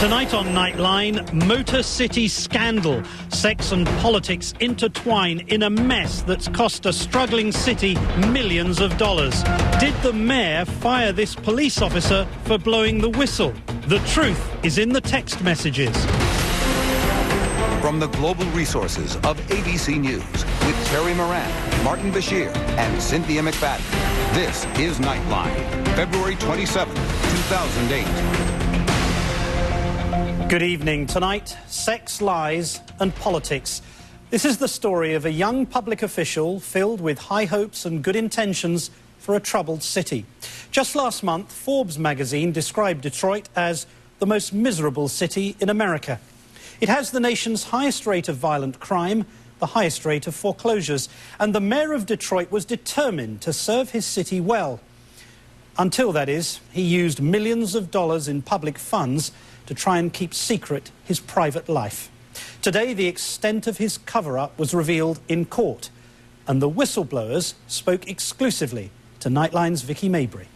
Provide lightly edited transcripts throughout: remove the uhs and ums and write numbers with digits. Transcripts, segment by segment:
Tonight on Nightline, Motor City scandal. Sex and politics intertwine in a mess that's cost a struggling city millions of dollars. Did the mayor fire this police officer for blowing the whistle? The truth is in the text messages. From the global resources of ABC News with Terry Moran, Martin Bashir, and Cynthia McFadden. This is Nightline, February 27, 2008. Good evening. Tonight, sex, lies and politics. This is the story of a young public official filled with high hopes and good intentions for a troubled city. Just last month, Forbes magazine described Detroit as the most miserable city in America. It has the nation's highest rate of violent crime, the highest rate of foreclosures, and the mayor of Detroit was determined to serve his city well. Until, that is, he used millions of dollars in public funds to try and keep secret his private life. Today, the extent of his cover-up was revealed in court, and the whistleblowers spoke exclusively to Nightline's Vicky Mabry.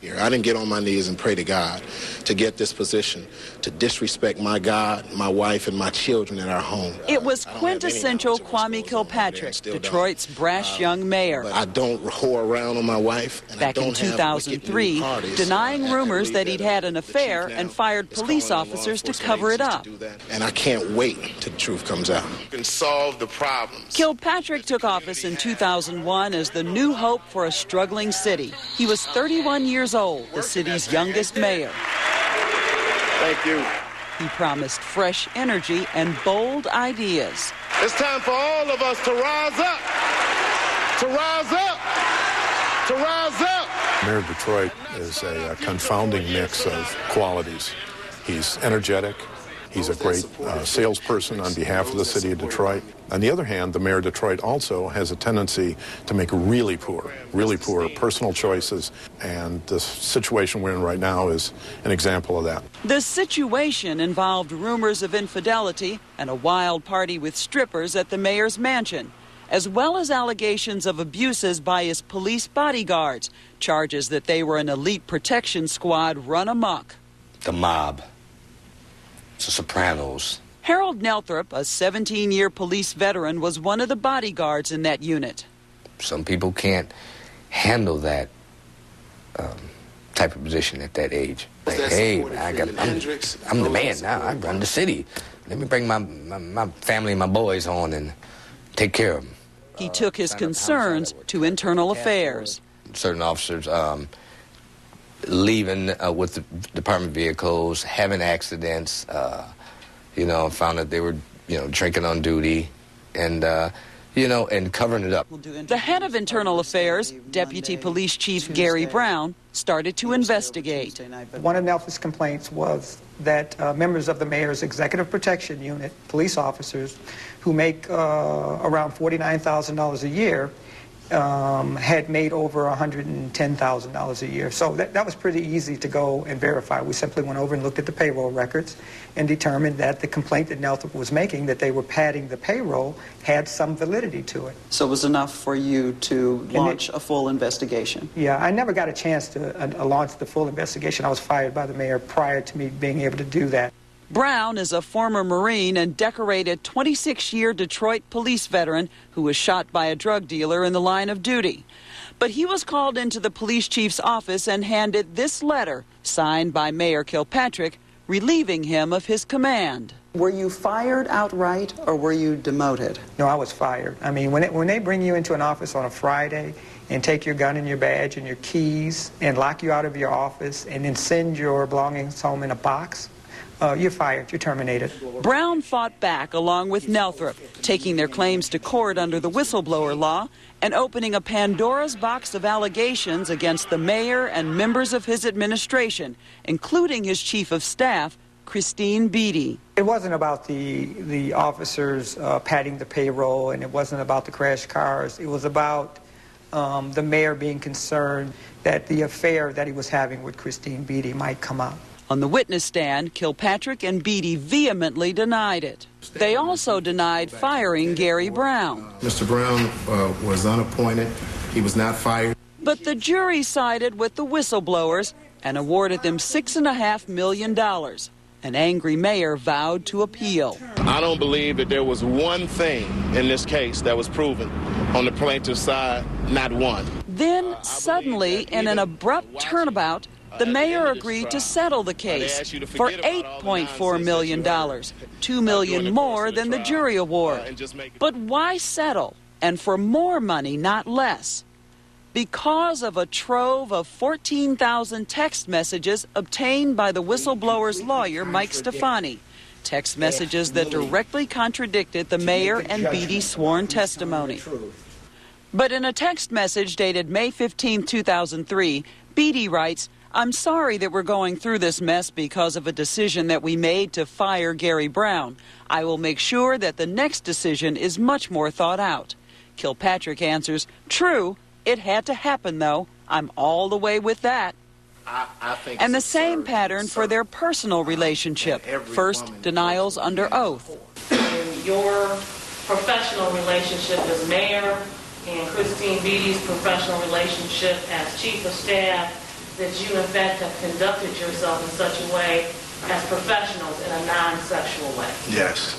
I didn't get on my knees and pray to God to get this position, to disrespect my God, my wife, and my children at our home. It was quintessential Kwame Kilpatrick, Detroit's brash young mayor. I don't whore around on my wife. And Back in 2003, denying rumors that he'd had an affair and fired police officers to cover it up. And I can't wait till the truth comes out. And solve the problems. Kilpatrick took office in 2001 as the new hope for a struggling city. He was 31 years old, the city's youngest mayor. Thank you. He promised fresh energy and bold ideas. It's time for all of us to rise up, to rise up, to rise up. Mayor of Detroit is a confounding mix of qualities. He's energetic. He's a great salesperson on behalf of the city of Detroit. On the other hand, the mayor of Detroit also has a tendency to make really poor personal choices, and the situation we're in right now is an example of that. The situation involved rumors of infidelity and a wild party with strippers at the mayor's mansion, as well as allegations of abuses by his police bodyguards, charges that they were an elite protection squad run amok. The mob. The Sopranos. Harold Nelthrop, a 17-year police veteran, was one of the bodyguards in that unit. Some people can't handle that type of position at that age. Like, hey, I'm the man now. I run the city. Let me bring my family and my boys on and take care of them. He took his concerns to internal affairs. Certain officers leaving with the department vehicles, having accidents, found that they were, drinking on duty and, and covering it up. The head of internal affairs, Deputy Police Chief Gary Brown, started to investigate. One of Nelthrop's complaints was that members of the mayor's executive protection unit, police officers, who make around $49,000 a year, had made over $110,000 a year. So that was pretty easy to go and verify. We simply went over and looked at the payroll records and determined that the complaint that Nelthrop was making, that they were padding the payroll, had some validity to it. So it was enough for you to launch a full investigation? Yeah, I never got a chance to launch the full investigation. I was fired by the mayor prior to me being able to do that. Brown is a former Marine and decorated 26-year Detroit police veteran who was shot by a drug dealer in the line of duty. But he was called into the police chief's office and handed this letter, signed by Mayor Kilpatrick, relieving him of his command. Were you fired outright or were you demoted? No, I was fired. I mean, when they bring you into an office on a Friday and take your gun and your badge and your keys and lock you out of your office and then send your belongings home in a box, you're fired, you're terminated. Brown fought back along with Nelthrop, taking their claims to court under the whistleblower law and opening a Pandora's box of allegations against the mayor and members of his administration, including his chief of staff, Christine Beatty. It wasn't about the officers padding the payroll, and it wasn't about the crash cars. It was about the mayor being concerned that the affair that he was having with Christine Beatty might come out. On the witness stand, Kilpatrick and Beatty vehemently denied it. They also denied firing Gary Brown. Mr. Brown was unappointed. He was not fired. But the jury sided with the whistleblowers and awarded them $6.5 million. An angry mayor vowed to appeal. I don't believe that there was one thing in this case that was proven on the plaintiff's side, not one. Then, suddenly, in an abrupt turnabout, the mayor agreed to settle the case for $8.4 million, $2 million more than the jury award. But why settle? And for more money, not less. Because of a trove of 14,000 text messages obtained by the whistleblower's lawyer, Mike Stefani. Text messages that directly contradicted the mayor and Beatty's sworn testimony. But in a text message dated May 15, 2003, Beatty writes, "I'm sorry that we're going through this mess because of a decision that we made to fire Gary Brown. I will make sure that the next decision is much more thought out." Kilpatrick answers, "True, it had to happen, though. I'm all the way with that." And the same pattern for their personal relationship. First, denials under oath. In your professional relationship as mayor and Christine Beatty's professional relationship as chief of staff, that you, in fact, have conducted yourself in such a way as professionals in a non-sexual way. Yes.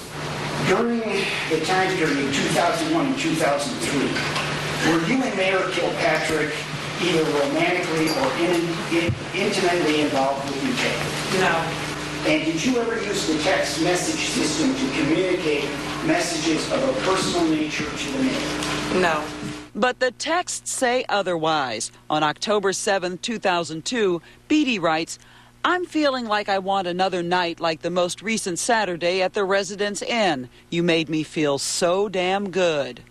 During the time period 2001 and 2003, were you and Mayor Kilpatrick either romantically or intimately involved with each other? No. And did you ever use the text message system to communicate messages of a personal nature to the mayor? No. But the texts say otherwise. On October 7, 2002, Beatty writes, "I'm feeling like I want another night like the most recent Saturday at the Residence Inn. You made me feel so damn good."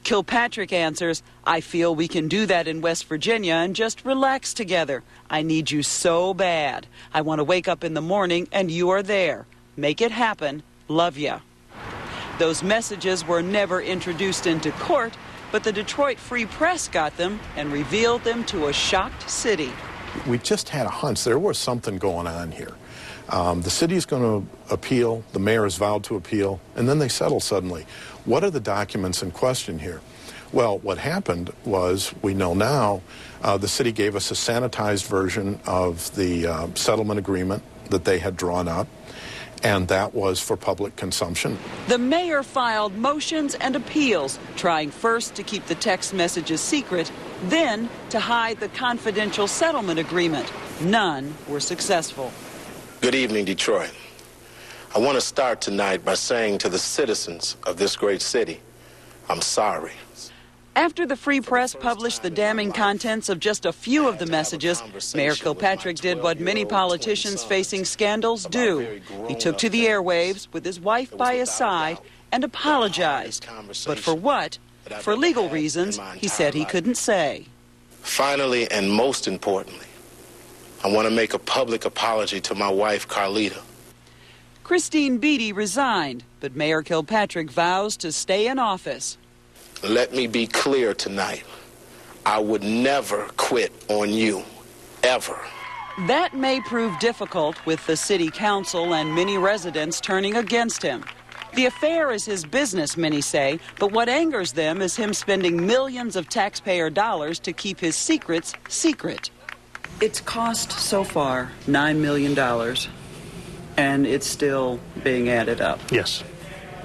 Kilpatrick answers, "I feel we can do that in West Virginia and just relax together. I need you so bad. I want to wake up in the morning and you are there. Make it happen. Love ya." Those messages were never introduced into court, but the Detroit Free Press got them and revealed them to a shocked city. We just had a hunch there was something going on here. The city is going to appeal, the mayor has vowed to appeal, and then they settle suddenly. What are the documents in question here? Well, what happened was, we know now, the city gave us a sanitized version of the settlement agreement that they had drawn up, and that was for public consumption. The mayor filed motions and appeals, trying first to keep the text messages secret, then to hide the confidential settlement agreement. None were successful. Good evening, Detroit. I want to start tonight by saying to the citizens of this great city, I'm sorry. After the Free Press published the damning contents of just a few of the messages, Mayor Kilpatrick did what many politicians facing scandals do. He took to the airwaves with his wife by his side and apologized. But for what? For legal reasons, he said he couldn't say. Finally, and most importantly, I want to make a public apology to my wife, Carlita. Christine Beatty resigned, but Mayor Kilpatrick vows to stay in office. Let me be clear tonight. I would never quit on you, ever. That may prove difficult with the city council and many residents turning against him. The affair is his business, many say, but what angers them is him spending millions of taxpayer dollars to keep his secrets secret. It's cost so far $9 million, and it's still being added up. Yes.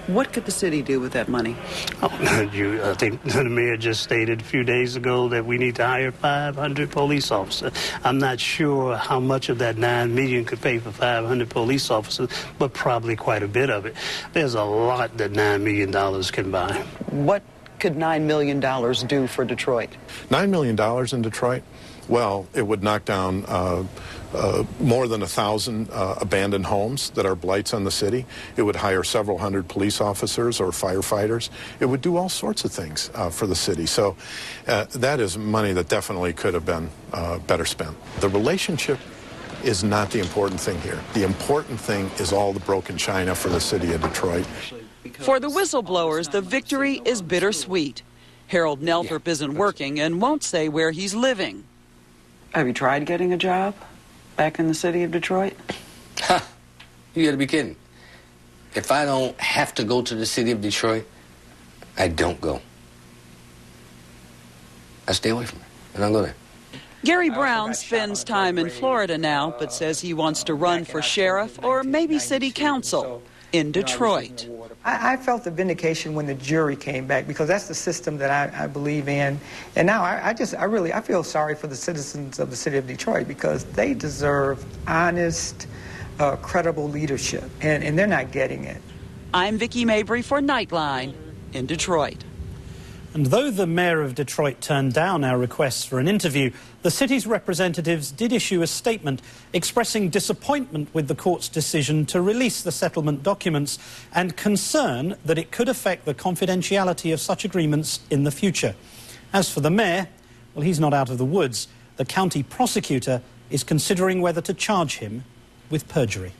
What could the city do with that money? I think the mayor just stated a few days ago that we need to hire 500 police officers. I'm not sure how much of that $9 million could pay for 500 police officers, but probably quite a bit of it. There's a lot that $9 million can buy. What could $9 million do for Detroit? $9 million in Detroit? Well, it would knock down more than 1,000 abandoned homes that are blights on the city. It would hire several hundred police officers or firefighters. It would do all sorts of things for the city. So that is money that definitely could have been better spent. The relationship is not the important thing here. The important thing is all the broken china for the city of Detroit. For the whistleblowers, the victory is bittersweet. Harold Nelthorpe isn't working and won't say where he's living. Have you tried getting a job back in the city of Detroit? Ha! You gotta be kidding. If I don't have to go to the city of Detroit, I don't go. I stay away from it. I don't go there. Gary Brown spends time in Florida now, but says he wants to run for sheriff or maybe city council in Detroit. I felt the vindication when the jury came back, because that's the system that I believe in. And now I feel sorry for the citizens of the city of Detroit, because they deserve honest, credible leadership, and they're not getting it. I'm Vicki Mabry for Nightline in Detroit. And though the mayor of Detroit turned down our requests for an interview, the city's representatives did issue a statement expressing disappointment with the court's decision to release the settlement documents and concern that it could affect the confidentiality of such agreements in the future. As for the mayor, well, he's not out of the woods. The county prosecutor is considering whether to charge him with perjury.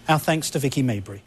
Our thanks to Vicki Mabry.